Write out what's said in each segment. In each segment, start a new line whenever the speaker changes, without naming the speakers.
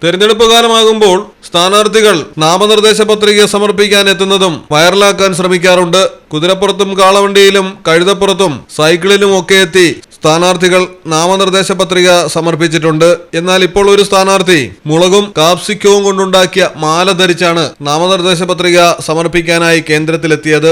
തെരഞ്ഞെടുപ്പ് കാലമാകുമ്പോൾ സ്ഥാനാർത്ഥികൾ നാമനിർദ്ദേശ പത്രിക സമർപ്പിക്കാൻ എത്തുന്നതും വൈറലാക്കാൻ ശ്രമിക്കാറുണ്ട്. കുതിരപ്പുറത്തും കാളവണ്ടിയിലും കഴുതപ്പുറത്തും സൈക്കിളിലും ഒക്കെ എത്തി സ്ഥാനാർത്ഥികൾ നാമനിർദ്ദേശ പത്രിക സമർപ്പിച്ചിട്ടുണ്ട്. എന്നാൽ ഇപ്പോൾ ഒരു സ്ഥാനാർത്ഥി മുളകും കാപ്സിക്കവും കൊണ്ടുണ്ടാക്കിയ മാല ധരിച്ചാണ് നാമനിർദ്ദേശ പത്രിക സമർപ്പിക്കാനായി കേന്ദ്രത്തിലെത്തിയത്.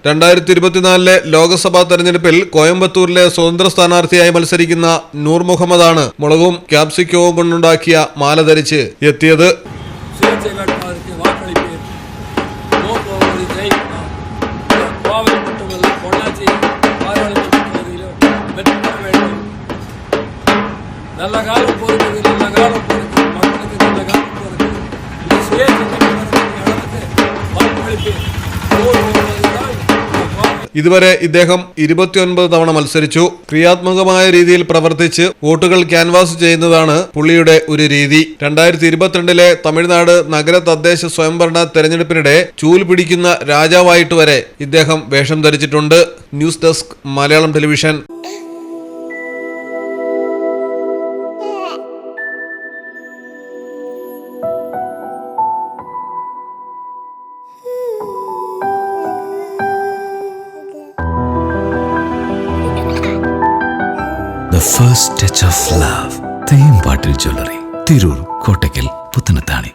രണ്ടായിരത്തി 2024 ലോക്സഭാ തെരഞ്ഞെടുപ്പിൽ കോയമ്പത്തൂരിലെ സ്വതന്ത്ര സ്ഥാനാർത്ഥിയായി മത്സരിക്കുന്ന നൂർ മുഹമ്മദാണ് മുളകും ക്യാപ്സിക്കവും കൊണ്ടുണ്ടാക്കിയ മാല ധരിച്ച് എത്തിയത്. ഇതുവരെ ഇദ്ദേഹം 29 തവണ മത്സരിച്ചു. ക്രിയാത്മകമായ രീതിയിൽ പ്രവർത്തിച്ച് വോട്ടുകൾ ക്യാൻവാസ് ചെയ്യുന്നതാണ് പുള്ളിയുടെ ഒരു രീതി. 2022 തമിഴ്നാട് നഗര തദ്ദേശ സ്വയംഭരണ തെരഞ്ഞെടുപ്പിനിടെ ചൂൽ പിടിക്കുന്ന രാജാവായിട്ട് വരെ ഇദ്ദേഹം വേഷം ധരിച്ചിട്ടുണ്ട്. News desk Malayalam television.
The first touch of love. തേൻ പാട്ടിൽ ജ്വല്ലറി, തിരൂർ, കോട്ടയ്ക്കൽ, പുത്തനത്താണി.